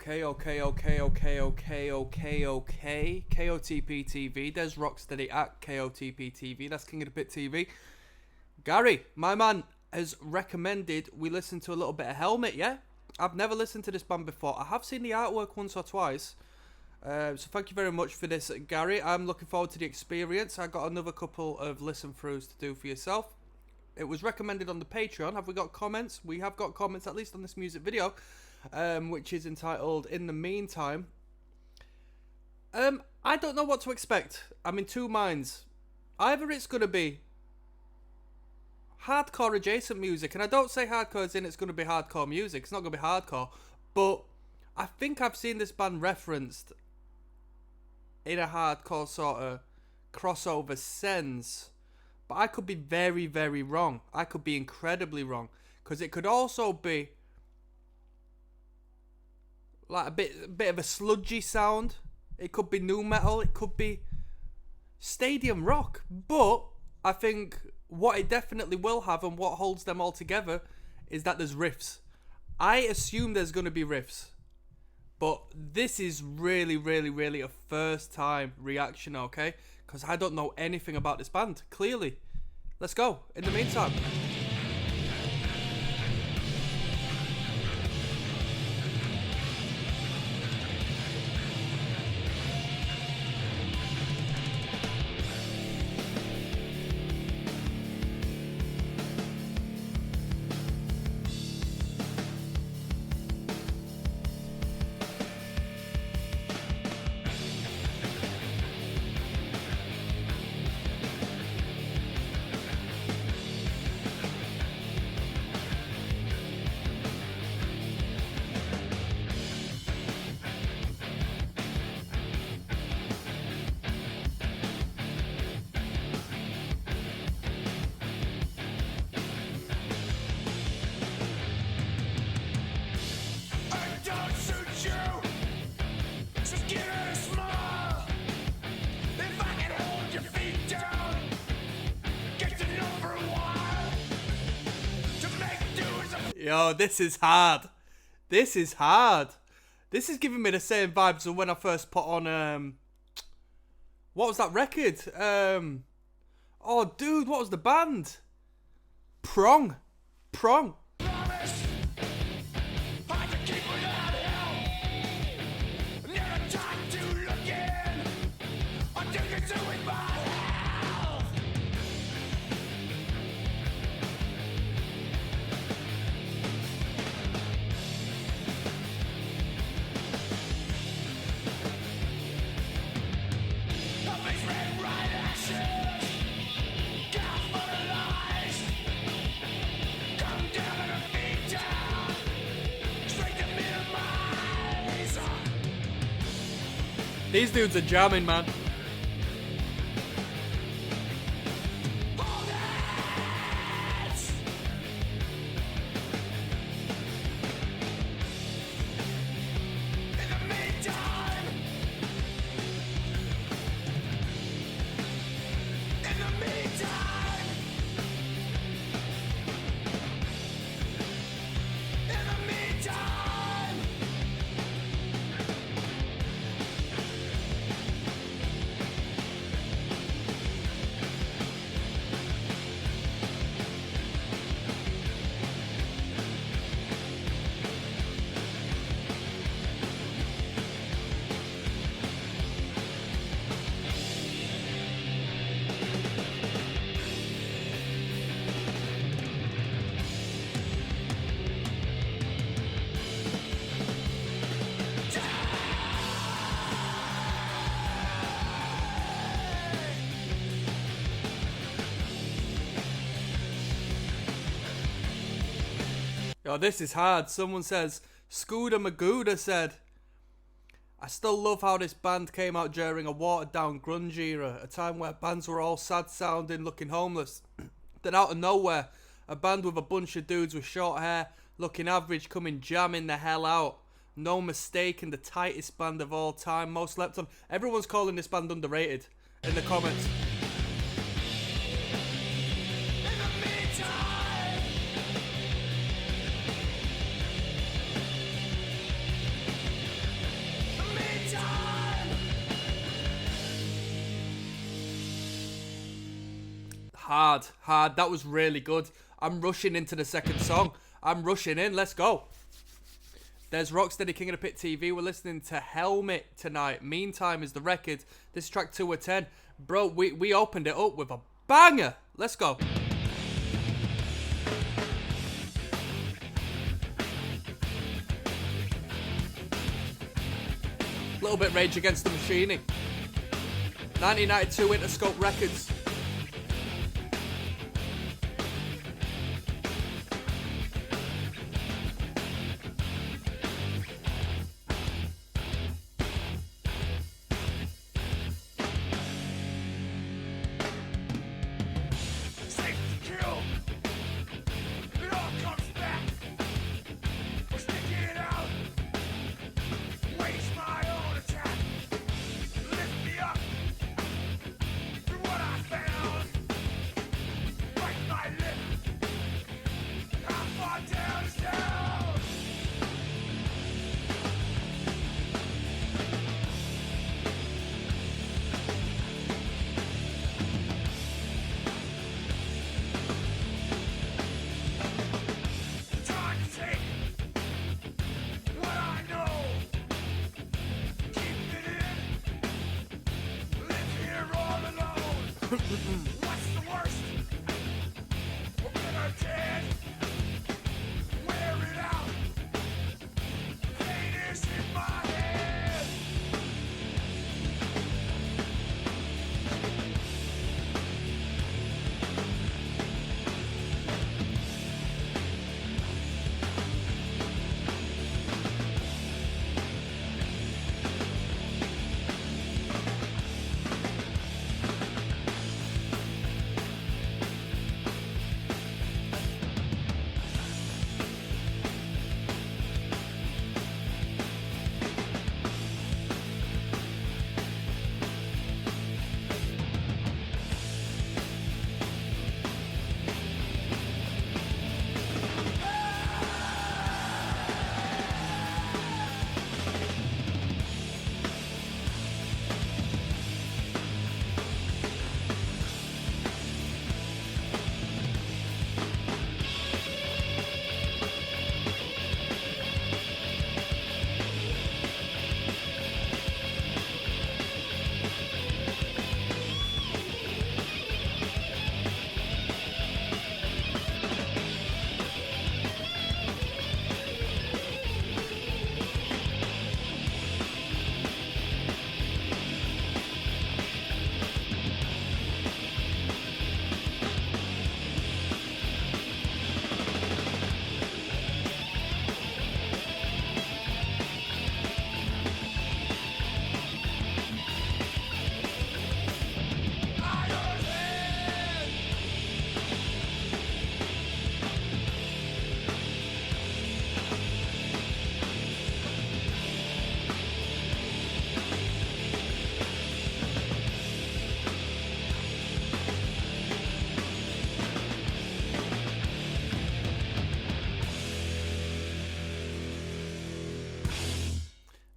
Okay. KOTP TV. There's ROCKSTEADY at KOTP TV. That's King of the Pit TV. Gary, my man, has recommended we listen to a little bit of Helmet, yeah? I've never listened to this band before. I have seen the artwork once or twice. So thank you very much for this, Gary. I'm looking forward to the experience. I got another couple of listen throughs to do for yourself. It was recommended on the Patreon. Have we got comments? We have got comments, at least on this music video, which is entitled In the Meantime. I don't know what to expect. I'm in two minds. Either it's going to be hardcore adjacent music, and I don't say hardcore as in it's going to be hardcore music. It's not going to be hardcore, but I think I've seen this band referenced in a hardcore sort of crossover sense, but I could be very, very wrong. I could be incredibly wrong, because it could also be like a bit of a sludgy sound. It could be nu metal. It could be stadium rock. But I think what it definitely will have, and what holds them all together, is that there's riffs. I assume there's going to be riffs. But this is really, really, really a first time reaction, okay? Because I don't know anything about this band, clearly. Let's go. In the meantime. Yo, this is hard. This is hard. This is giving me the same vibes as when I first put on, what was that record? Oh, dude, what was the band? Prong. These dudes are jamming, man. Yo, this is hard. Someone says, Scooter Magooda said, I still love how this band came out during a watered down grunge era, a time where bands were all sad sounding, looking homeless. Then out of nowhere, a band with a bunch of dudes with short hair, looking average, coming jamming the hell out. No mistake, in the tightest band of all time, most slept on. Everyone's calling this band underrated in the comments. Hard. That was really good. I'm rushing into the second song. I'm rushing in. Let's go. There's Rocksteady, King of the Pit TV. We're listening to Helmet tonight. Meantime is the record. This is track 2 of 10. Bro, we opened it up with a banger. Let's go. Little bit Rage Against the Machine. 1992 Interscope Records. What's the worst? We're gonna dead. Wear it out. Pain is in my head.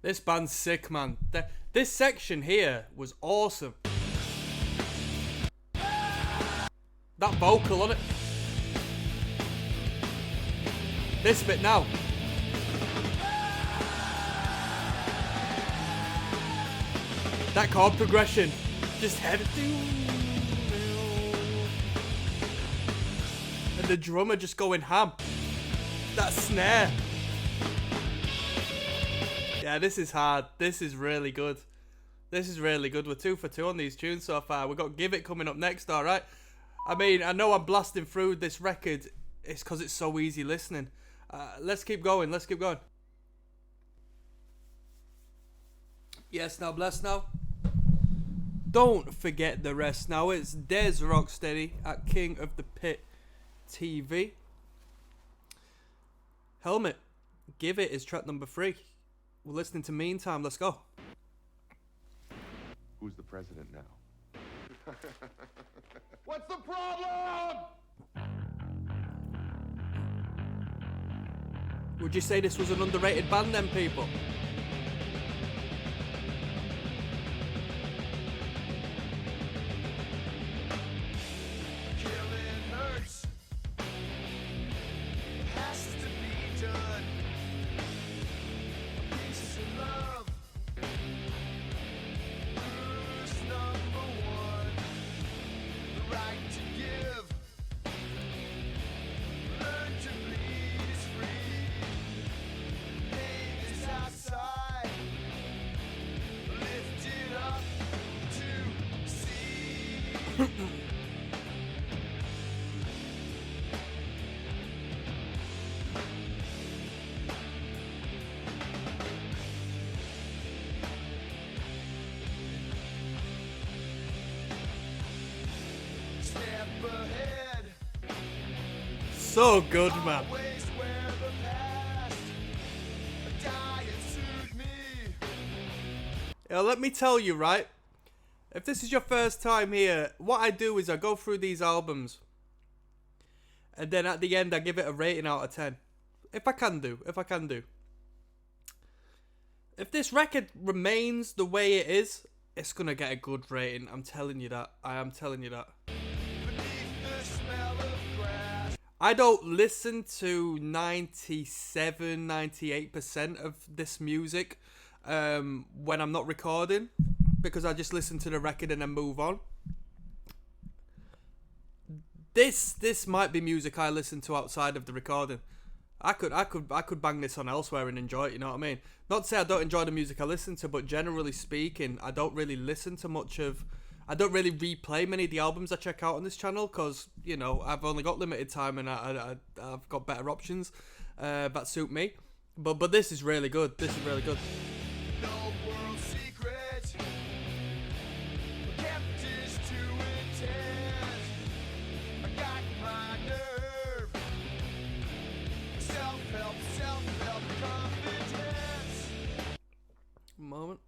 This band's sick, man. This section here was awesome. That vocal on it. This bit now. That chord progression. Just head. And the drummer just going ham. That snare. Yeah, this is hard. This is really good. This is really good. We're 2 for 2 on these tunes so far. We've got Give It coming up next, alright? I mean, I know I'm blasting through this record. It's because it's so easy listening. Let's keep going. Let's keep going. Yes, now bless now. Don't forget the rest now. It's Des Rocksteady at King of the Pit TV. Helmet. Give It is track number 3. We're listening to Meantime. Let's go. Who's the president now? What's the problem? Would you say this was an underrated band then, people? so good, man. Ways where the past died and sued me. Yeah, let me tell you, right? If this is your first time here, what I do is I go through these albums, and then at the end I give it a rating out of 10. If I can do. If this record remains the way it is, it's gonna get a good rating. I'm telling you that. I am telling you that. Beneath the smell of grass. I don't listen to 97, 98% of this music when I'm not recording, because I just listen to the record and then move on. This might be music I listen to outside of the recording. I could bang this on elsewhere and enjoy it, you know what I mean? Not to say I don't enjoy the music I listen to, but generally speaking, I don't really listen to much of... I don't really replay many of the albums I check out on this channel, because, you know, I've only got limited time and I've got better options that suit me. But this is really good. This is really good. No world secret. Kept is too intense. I got my nerve. Self-help confidence. Moment.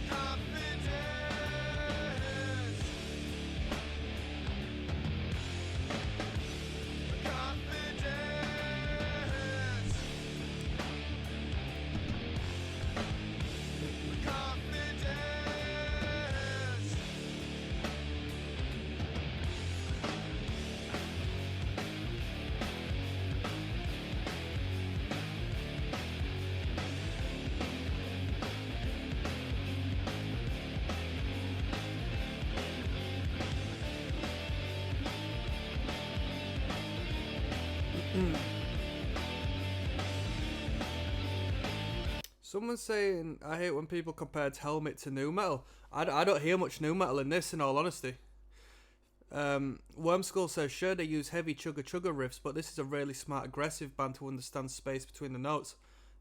Confidence. Confidence. Confidence. Someone's saying, I hate when people compare Helmet to new metal. I don't hear much new metal in this, in all honesty. Wormskull says, sure, they use heavy chugga chugga riffs, but this is a really smart, aggressive band who understands space between the notes.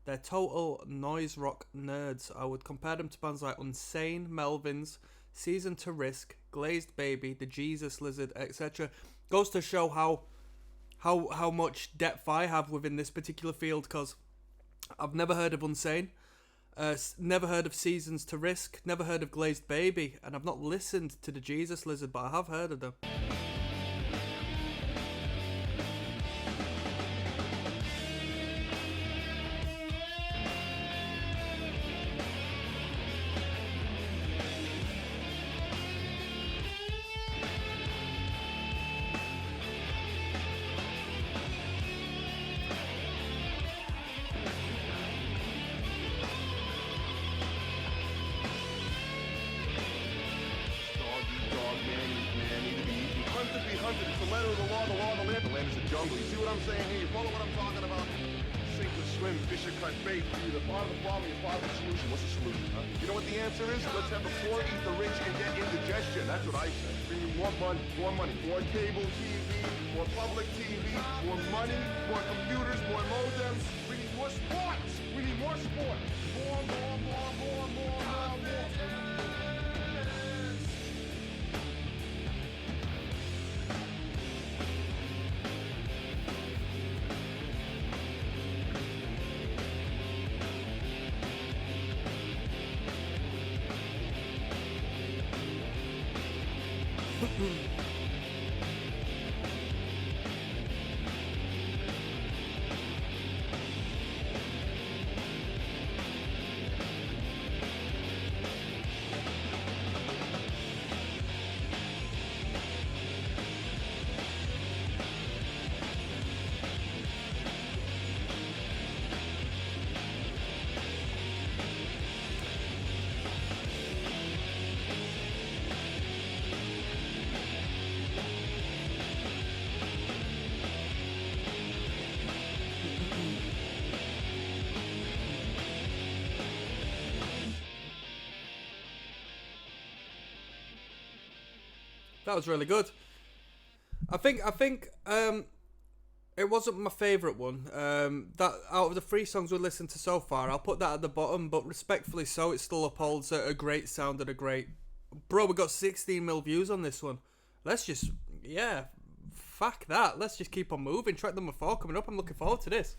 They're total noise rock nerds. I would compare them to bands like Unsane, Melvins, Season to Risk, Glazed Baby, The Jesus Lizard, etc. Goes to show how much depth I have within this particular field, because I've never heard of Unsane, never heard of Seasons to Risk, never heard of Glazed Baby, and I've not listened to The Jesus Lizard, but I have heard of them. Hunted. It's the letter of the law of the land. The land is a jungle. You see what I'm saying here? You follow what I'm talking about? Sink or swim, fish or cut bait. You're either part of the problem or you're part of the solution. What's the solution, huh? You know what the answer is? Let's have the poor eat the rich and get indigestion. That's what I say. Bring you more money, more cable TV, more public TV, more money, more computers, more modems. We need more sports. We need more sports. More. That was really good. I think It wasn't my favourite one. That out of the 3 songs we listened to so far, I'll put that at the bottom, but respectfully so, it still upholds a great sound and a great... Bro, we got 16 mil views on this one. Let's just... Yeah, fuck that. Let's just keep on moving. Track number 4 coming up. I'm looking forward to this.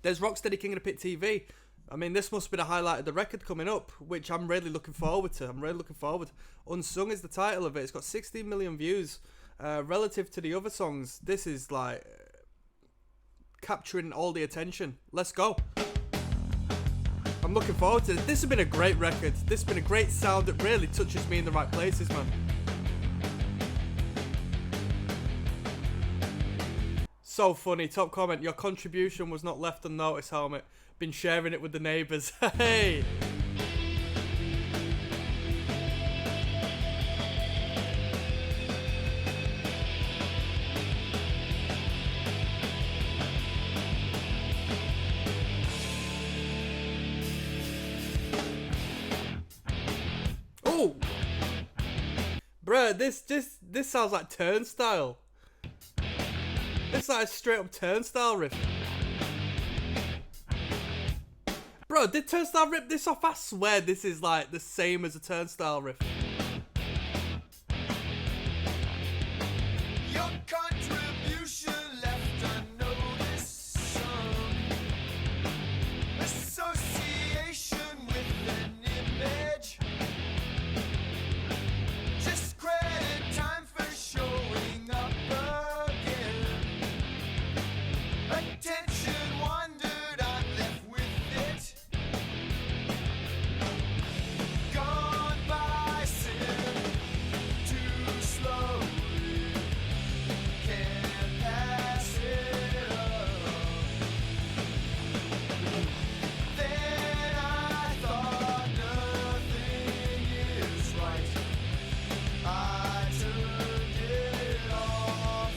There's Rocksteady King of the Pit TV. I mean, this must be the highlight of the record coming up, which I'm really looking forward to. I'm really looking forward. Unsung is the title of it. It's got 16 million views. Relative to the other songs, this is like capturing all the attention. Let's go. I'm looking forward to it. This has been a great record. This has been a great sound that really touches me in the right places, man. So funny. Top comment. Your contribution was not left unnoticed, Helmet. Been sharing it with the neighbours. Hey! Oh! Bruh, this sounds like Turnstile. This is like a straight up Turnstile riff. Bro, did Turnstile rip this off? I swear this is like the same as a Turnstile riff. Your contribution left unnoticed, son. Association with an image. Just credit time for showing up again. Attention wandered, I'm left with it. Gone by sin too slowly. Can't pass it up. Then I thought nothing is right. I turned it off.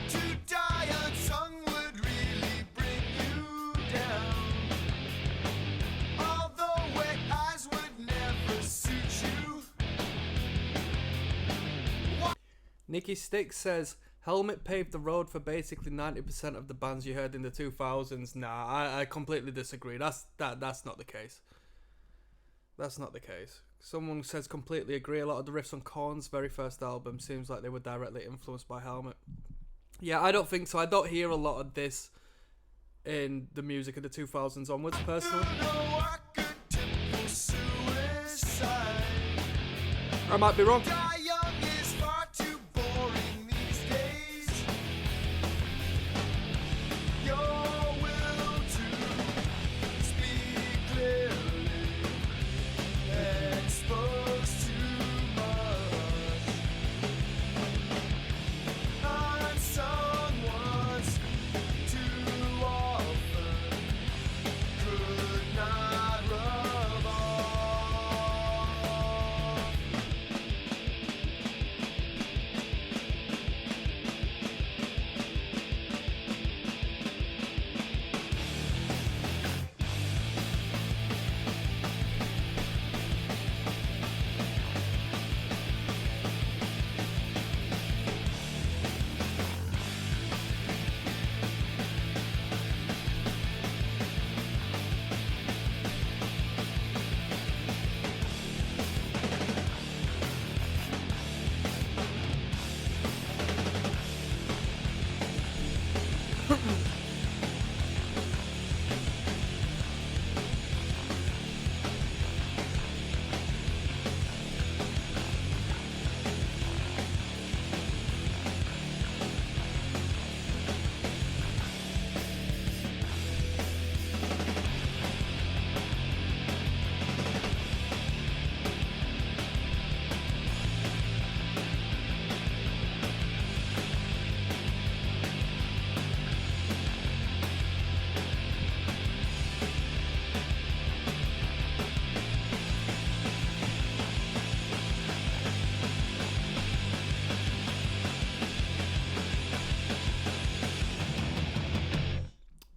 To die unsung would really bring you down. Although wet eyes would never suit you. Nikki Sticks says, Helmet paved the road for basically 90% of the bands you heard in the 2000s. Nah, I completely disagree. That's not the case. That's not the case. Someone says completely agree. A lot of the riffs on Korn's very first album seems like they were directly influenced by Helmet. Yeah, I don't think so. I don't hear a lot of this in the music of the 2000s onwards, personally. No archetypal suicide. I might be wrong. Die young is far too boring these days. Your will to speak clearly exposed too much. Unsung once too often could not rub off.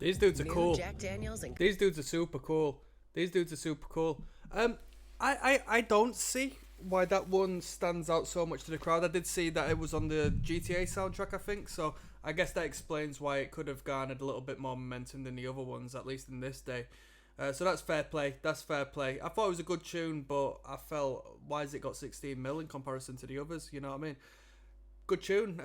These dudes are New cool. Jack Daniels and These dudes are super cool. I don't see why that one stands out so much to the crowd. I did see that it was on the GTA soundtrack, I think, so I guess that explains why it could have garnered a little bit more momentum than the other ones, at least in this day. So that's fair play. I thought it was a good tune, but I felt, why has it got 16 mil in comparison to the others? You know what I mean? Good tune.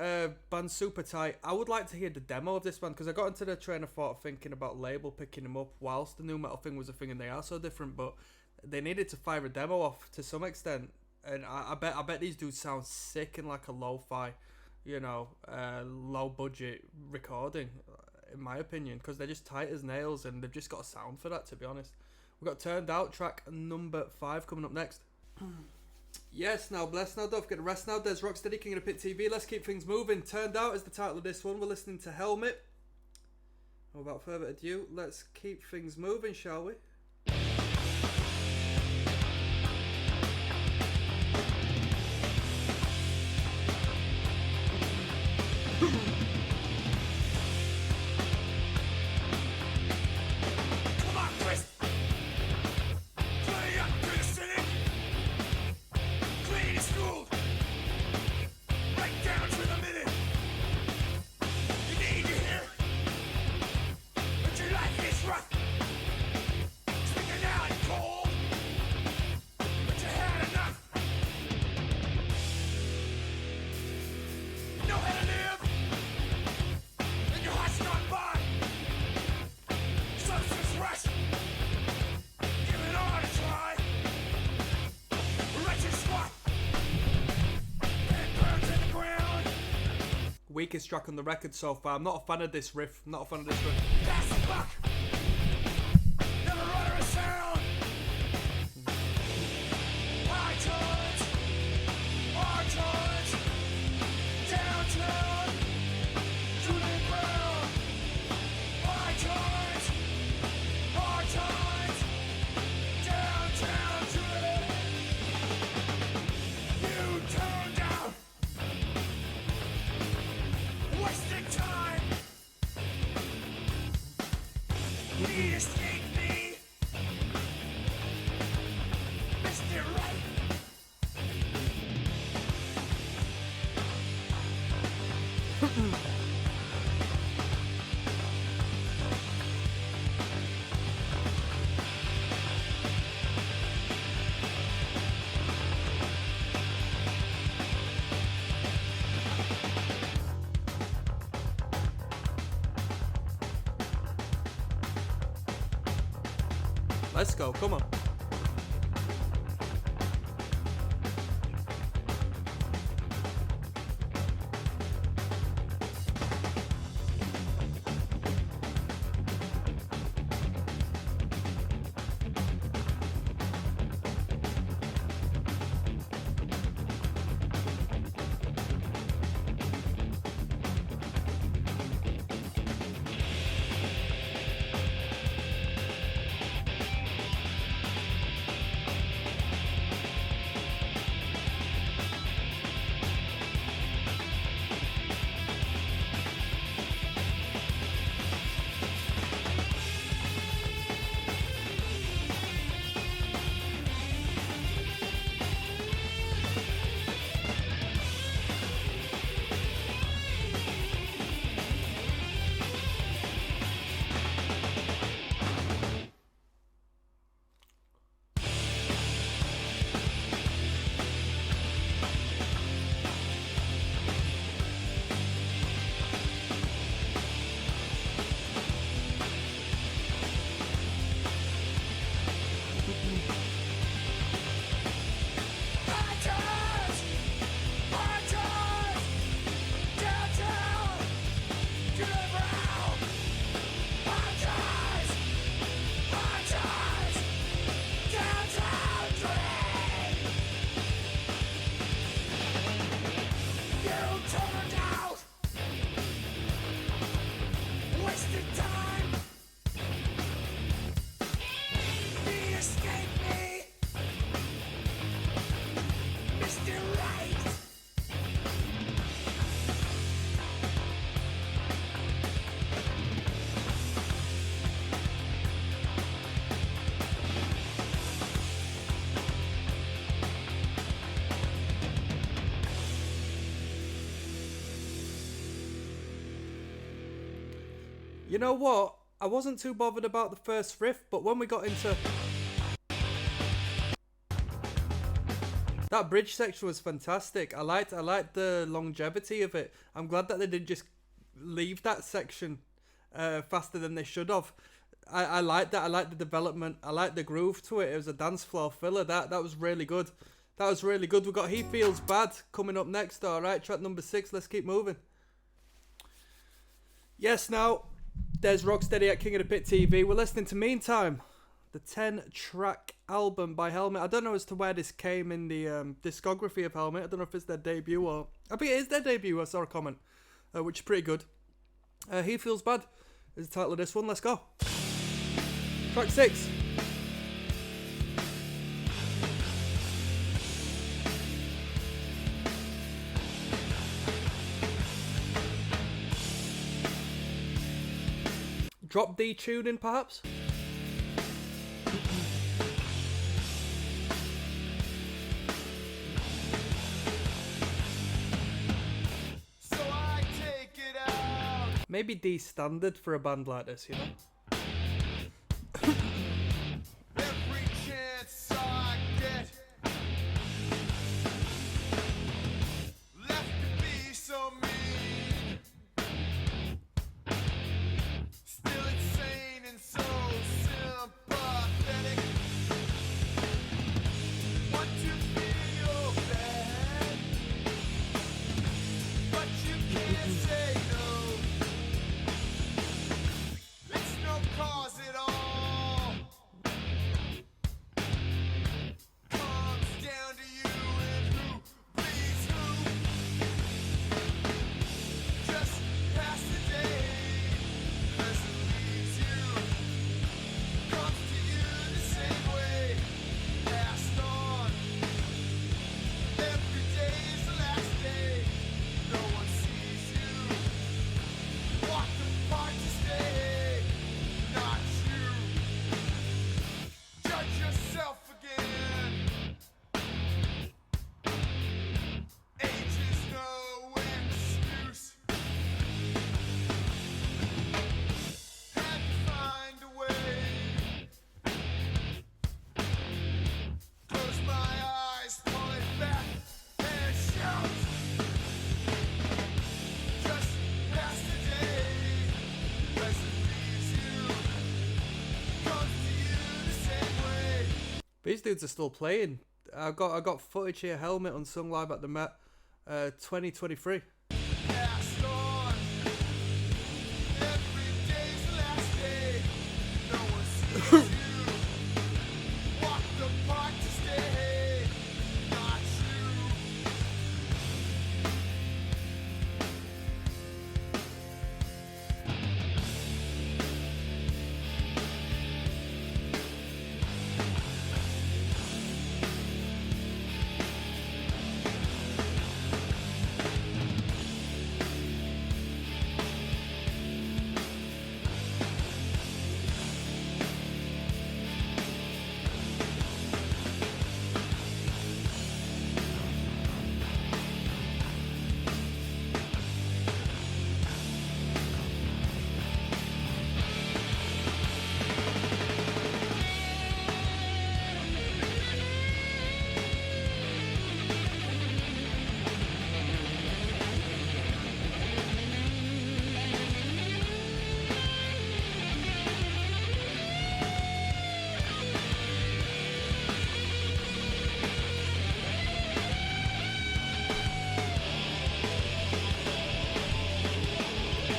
Band's super tight. I would like to hear the demo of this band, because I got into the train of thought thinking about label picking them up whilst the new metal thing was a thing, and they are so different, but they needed to fire a demo off to some extent. And I bet these dudes sound sick in like a lo-fi, low budget recording, in my opinion, because they're just tight as nails and they've just got a sound for that, to be honest. We've got Turned Out, track number 5, coming up next. Yes, now bless, now don't forget the rest now. There's Rocksteady, King of the Pit TV. Let's keep things moving. Turned Out is the title of this one. We're listening to Helmet. And without further ado, let's keep things moving, shall we? Weakest track on the record so far. I'm not a fan of this riff. Pass the buck. Never utter a sound. High times, downtown, to the ground. High times, downtown, to the. You turned out. Wasting time. You escape me. Missed it right. Let's go, come on. You know what? I wasn't too bothered about the first riff, but when we got into that bridge section was fantastic. I liked the longevity of it. I'm glad that they didn't just leave that section faster than they should have. I like that. I like the development. I like the groove to it. It was a dance floor filler. That was really good. That was really good. We've got He Feels Bad coming up next. All right, track number 6. Let's keep moving. Yes, now there's Rocksteady at King of the Pit TV. We're listening to Meantime, the 10-track album by Helmet. I don't know as to where this came in the discography of Helmet. I don't know if it's their debut or... I think it is their debut. I saw a comment, which is pretty good. He Feels Bad is the title of this one. Let's go. Track 6. Drop D tuning, perhaps? So I take it out. Maybe D standard for a band like this, you know? Every chance I get, left to be so mean, still insane and so sympathetic. Want to feel bad, but you can't say no. It's no cause at all. Comes down to you and who bleeds who. Just pass the day as it leaves you. Comes to you the same way. Passed on. Every day is the last day. No one sees you. Walk apart to stay. Not you. Judge yourself again. Age is no excuse. Had to find a way. Close my eyes, pull it back, and shout. Just pass the day as it leaves you. Comes to you the same way. These dudes are still playing. I got footage here. Helmet unsung live at the Met 2023. Passed on. Every day's the last day. No one sees you. Walked apart to stay. Not you.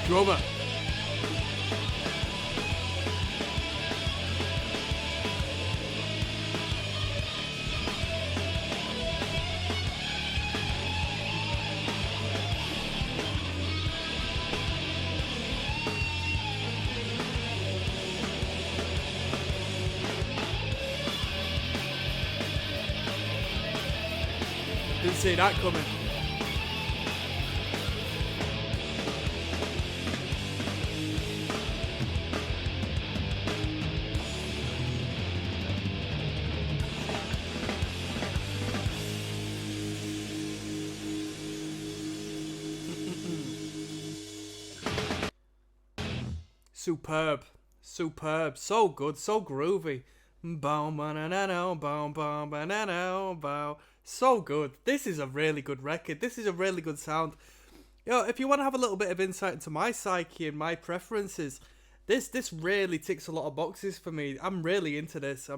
Drummer. Didn't see that coming. Superb. Superb. So good. So groovy. So good. This is a really good record. This is a really good sound. Yo, if you want to have a little bit of insight into my psyche and my preferences, this really ticks a lot of boxes for me. I'm really into this.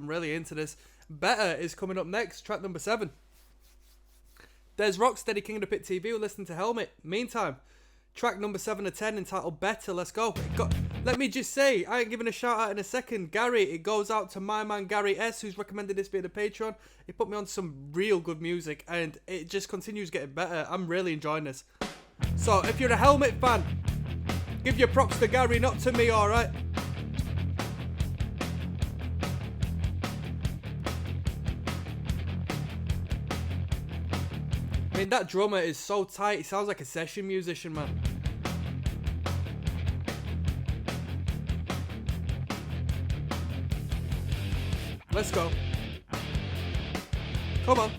Better is coming up next, track number 7. There's Rocksteady, King of the Pit TV. We're listening to Helmet. Meantime, track number 7 of 10 entitled Better. Let's go. Let me just say, I ain't giving a shout out in a second. Gary, it goes out to my man Gary S, who's recommended this via the Patreon. He put me on some real good music, and it just continues getting better. I'm really enjoying this. So, if you're a Helmet fan, give your props to Gary, not to me, alright? I mean, that drummer is so tight. He sounds like a session musician, man. Let's go. Come on.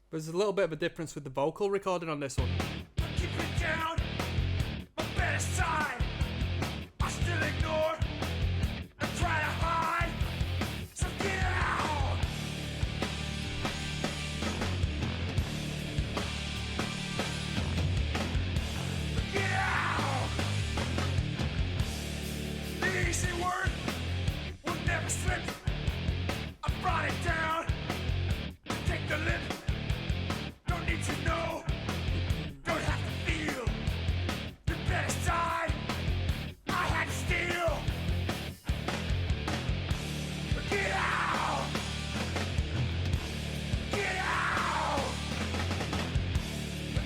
There's a little bit of a difference with the vocal recording on this one. Keep it down, my better side. I still ignore and try to hide. So get out. Get out. The easy word will never slip. I brought it down. Take the lip. Don't need to know. Don't have to feel. The better side. I had to steal. Get out. Get out.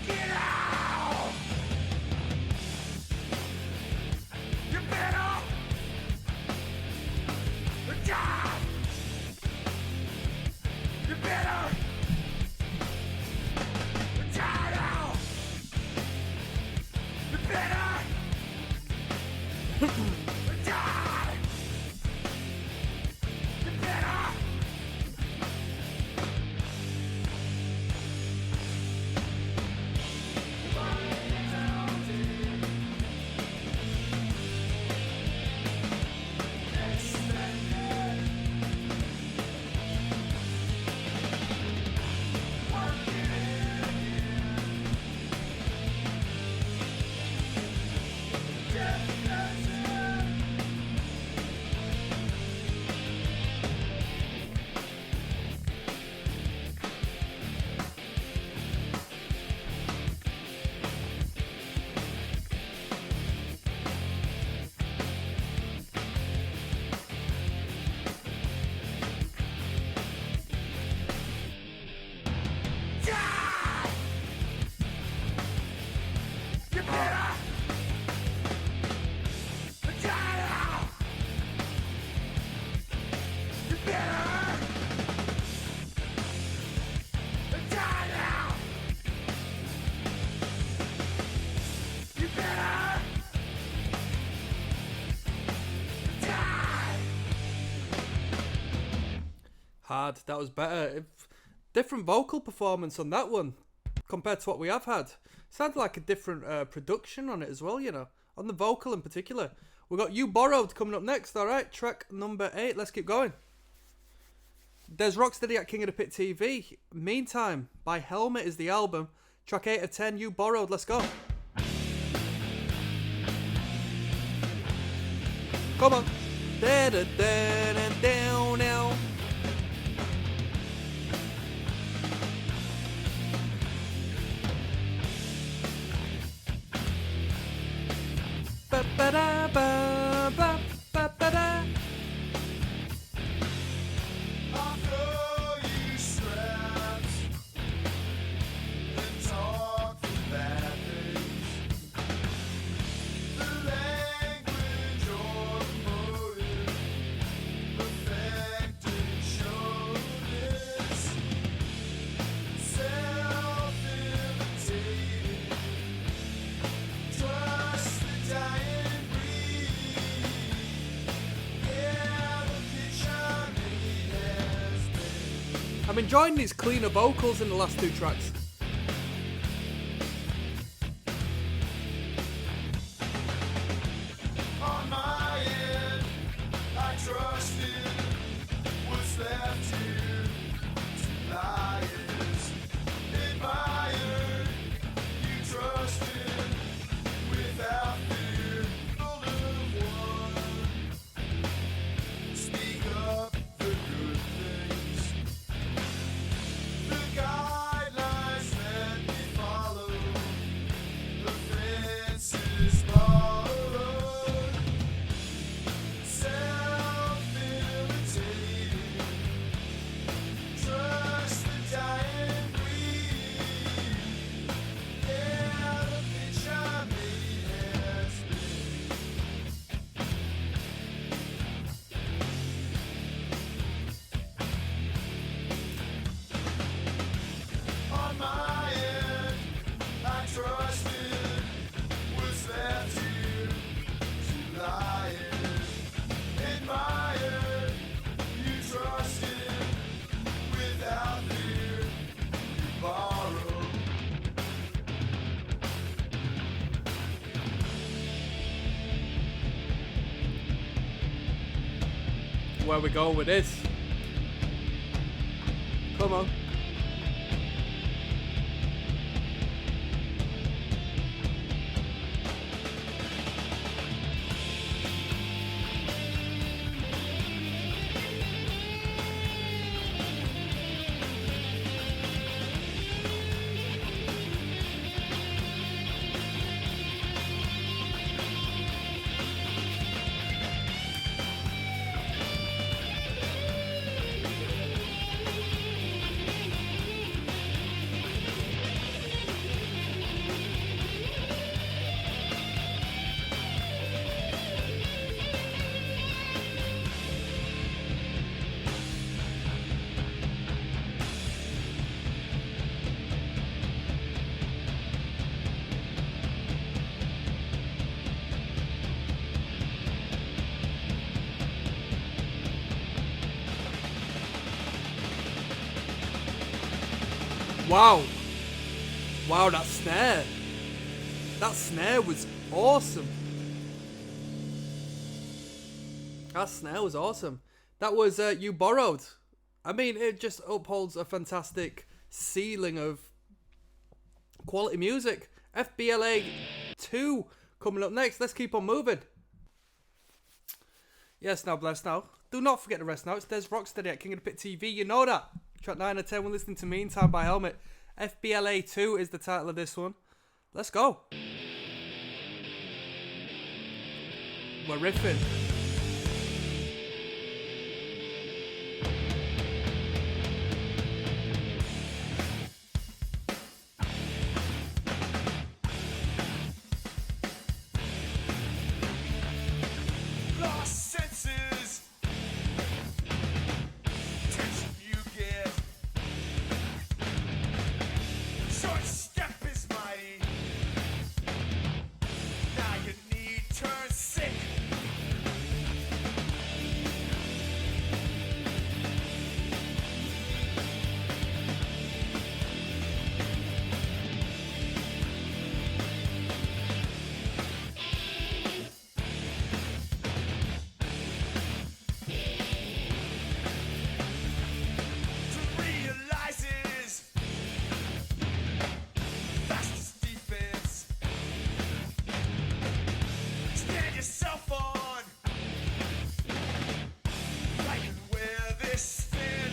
Get out. You better die. You better die now. You better die. You better. Hard. That was better. Different vocal performance on that one compared to what we have had. Sounded like a different production on it as well, you know. On the vocal in particular. We got You Borrowed coming up next, alright. Track number 8. Let's keep going. There's Rocksteady at King of the Pit TV. Meantime, by Helmet is the album. Track 8 of 10, You Borrowed. Let's go. Come on. Down now. Ba ba da ba ba ba ba da. I'll throw you straps and talk the bad things. The language or the motive I'm enjoying these cleaner vocals in the last 2 tracks. On my end, I trusted what's left here to liars. Admired, you trusted without fear. Told one, speak up the good things. The guidelines that we follow, the fences borrowed. Trust the dying breed. Yeah, the bitch I made has been. On my end, I trusted what's left here to liars. Admired, you trusted without fear, you borrow. Where we go with this? Come on. Wow. Wow, that snare. That snare was awesome. That snare was awesome. That was You Borrowed. I mean, it just upholds a fantastic ceiling of quality music. FBLA 2 coming up next. Let's keep on moving. Yes, now bless now. Do not forget the rest now. It's Des Rocksteady at King of the Pit TV. You know that. Track 9 and 10, we're listening to Meantime by Helmet. FBLA 2 is the title of this one. Let's go. We're riffing. Lost senses, tension you get. Short step is mighty. Now your knee turns sick. To realize is fastest defense. Stand yourself on, right where this stand.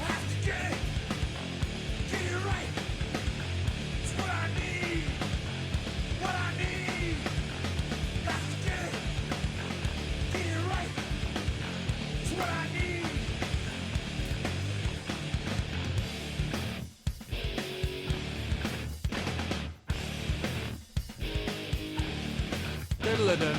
Have to get it right. It's what I need. What I need. Have to get it right. It's what I need. Diddle-a-dum.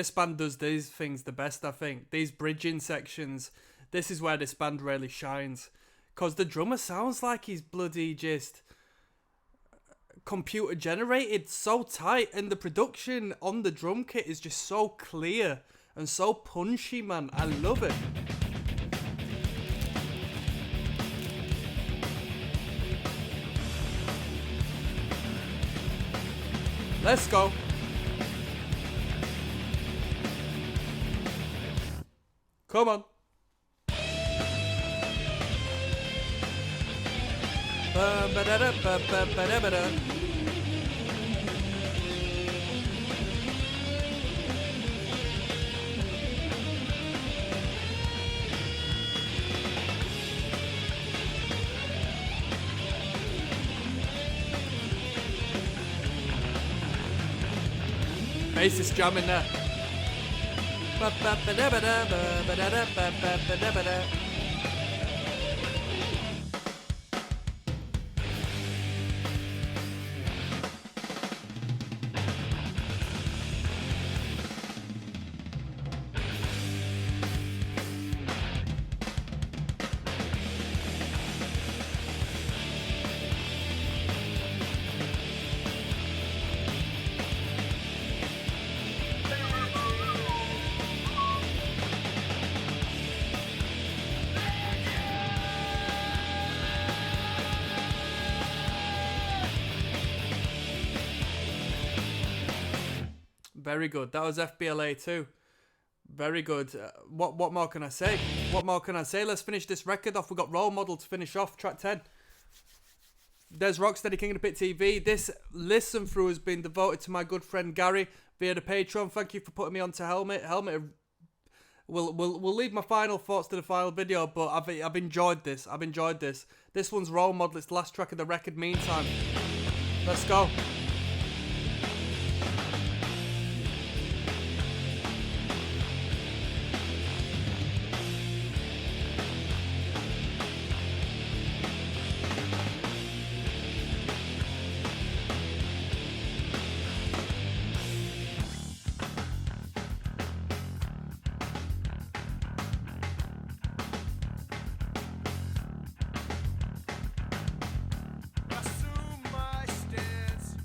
This band does these things the best, I think. These bridging sections, this is where this band really shines. Because the drummer sounds like he's bloody just computer generated, so tight, and the production on the drum kit is just so clear and so punchy, man. I love it. Let's go. Come on. Ba-ba-da-da-ba-ba-ba-da-ba-da. Bass is jamming there. Ba-ba-ba-da-ba-da-ba-ba-da-da-ba-ba-da-ba-da. Very good. That was FBLA too. Very good. What more can I say? What more can I say? Let's finish this record off. We've got Role Model to finish off. Track 10. There's Rocksteady King of the Pit TV. This listen through has been devoted to my good friend Gary via the Patreon. Thank you for putting me onto Helmet. Helmet will leave my final thoughts to the final video, but I've enjoyed this. I've enjoyed this. This one's Role Model. It's the last track of the record. Meantime, let's go. Assume my stance.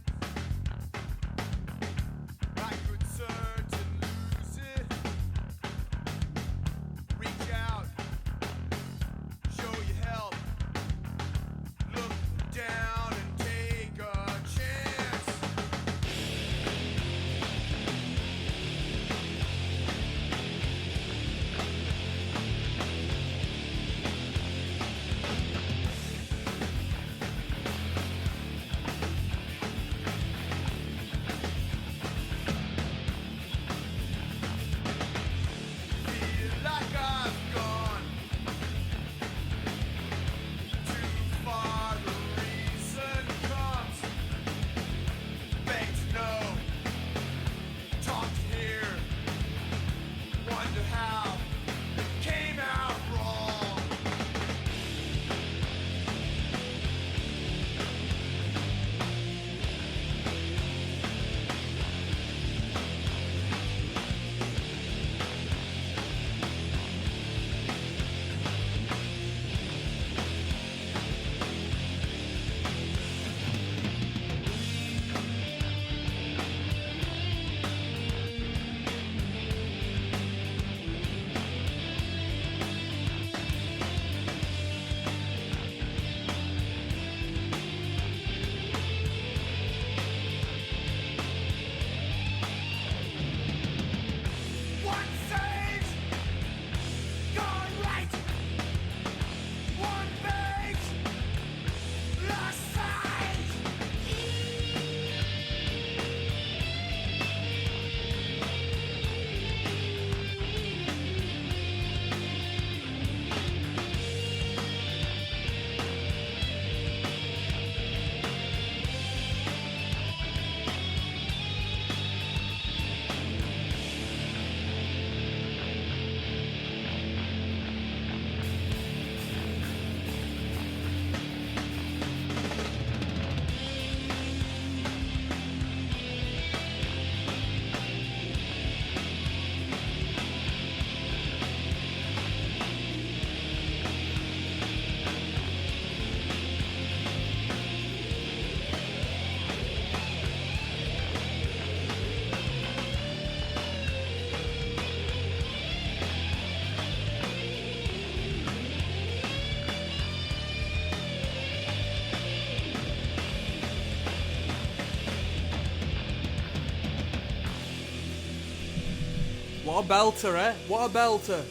What a belter, eh? What a belter.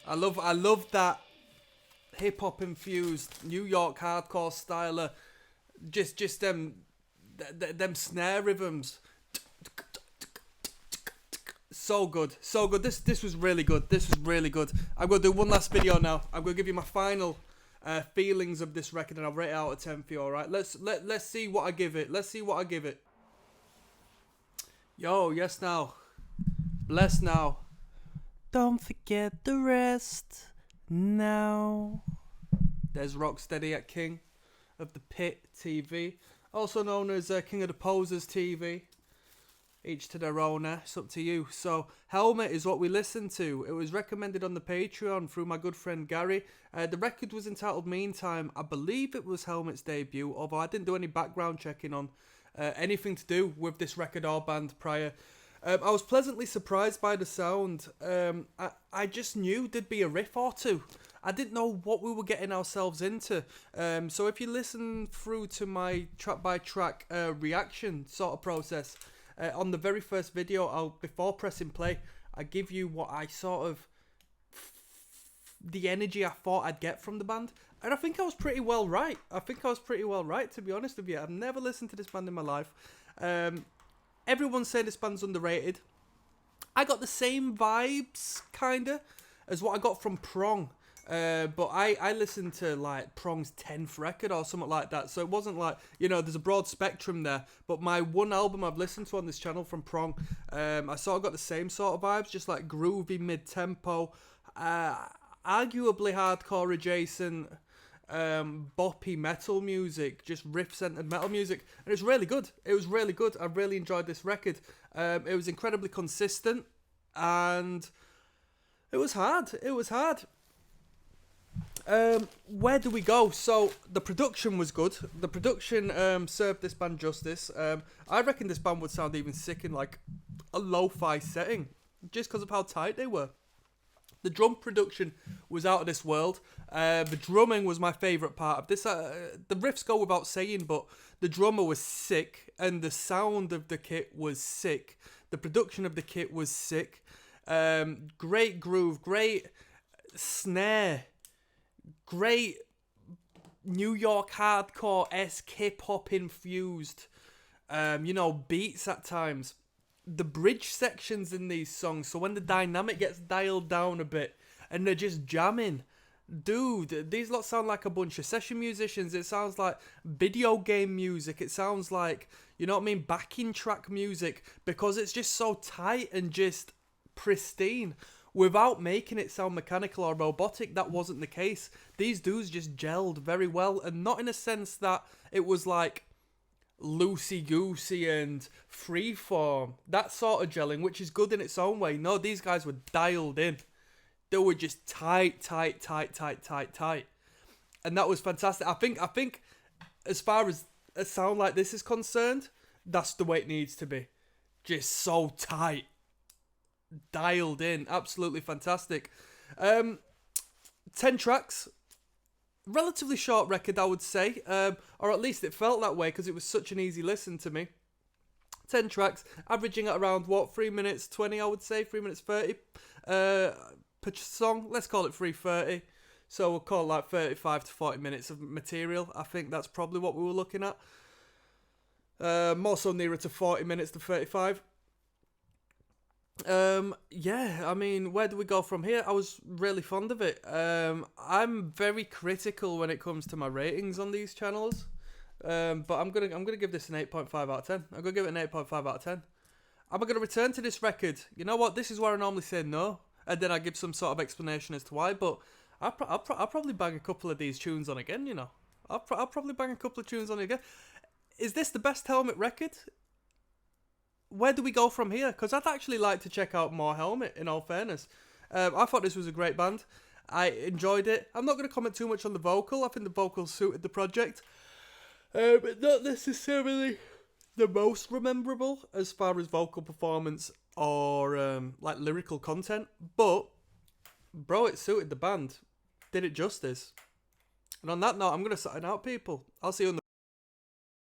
I love that hip hop infused New York hardcore style. Just them snare rhythms. So good, so good. This was really good. This was really good. I'm gonna do one last video now. I'm gonna give you my final feelings of this record, and I'll rate it out of 10 for you. All right. Let's see what I give it. Let's see what I give it. Yo, yes now, bless now. Don't forget the rest now. There's Rocksteady at King of the Pit TV, also known as King of the Posers TV. Each to their own, it's up to you. So, Helmet is what we listened to. It was recommended on the Patreon through my good friend Gary. The record was entitled Meantime. I believe it was Helmet's debut, although I didn't do any background checking on anything to do with this record or band prior. I was pleasantly surprised by the sound. I just knew there'd be a riff or two. I didn't know what we were getting ourselves into. So if you listen through to my track by track reaction sort of process, on the very first video, before pressing play, I give you what I sort of, the energy I thought I'd get from the band. And I think I was pretty well right. To be honest with you. I've never listened to this band in my life. Everyone's saying this band's underrated. I got the same vibes, kinda, as what I got from Prong. But I listened to like Prong's 10th record or something like that, so it wasn't like, there's a broad spectrum there. But my one album I've listened to on this channel from Prong, I sort of got the same sort of vibes, just like groovy mid-tempo, arguably hardcore adjacent, boppy metal music, just riff-centered metal music, and it's really good. It was really good. I really enjoyed this record. It was incredibly consistent, and it was hard. Where do we go? So the production was good. The production served this band justice. I reckon this band would sound even sick in like a lo-fi setting, just because of how tight they were. The drum production was out of this world. The drumming was my favourite part of this. The riffs go without saying, but the drummer was sick, and the sound of the kit was sick. The production of the kit was sick. Great groove, great snare, great New York hardcore-esque hip-hop infused, beats at times. The bridge sections in these songs, so when the dynamic gets dialed down a bit and they're just jamming, dude, these lot sound like a bunch of session musicians. It sounds like video game music. It sounds like, backing track music, because it's just so tight and just pristine without making it sound mechanical or robotic. That wasn't the case. These dudes just gelled very well, and not in a sense that it was like loosey-goosey and freeform, that sort of gelling, which is good in its own way. No, these guys were dialed in. They were just tight. And that was fantastic. I think as far as a sound like this is concerned, that's the way it needs to be. Just so tight. Dialed in. Absolutely fantastic. 10 tracks. Relatively short record, I would say, or at least it felt that way because it was such an easy listen to me. 10 tracks, averaging at around 3 minutes 20, I would say, 3 minutes 30 per song. Let's call it 3:30. So we'll call it like 35 to 40 minutes of material. I think that's probably what we were looking at. More so nearer to 40 minutes to 35. Where do we go from here? I was really fond of it. I'm very critical when it comes to my ratings on these channels, but I'm gonna give this an 8.5 out of 10. I'm gonna give it an 8.5 out of 10. Am I gonna return to this record? You know what? This is where I normally say no, and then I give some sort of explanation as to why. But I'll probably bang a couple of these tunes on again. I'll probably bang a couple of tunes on again. Is this the best Helmet record? Where do we go from here? Because I'd actually like to check out more Helmet, in all fairness. I thought this was a great band. I enjoyed it. I'm not going to comment too much on the vocal. I think the vocal suited the project. But not necessarily the most memorable as far as vocal performance or lyrical content. But, bro, it suited the band. Did it justice. And on that note, I'm going to sign out, people. I'll see you on the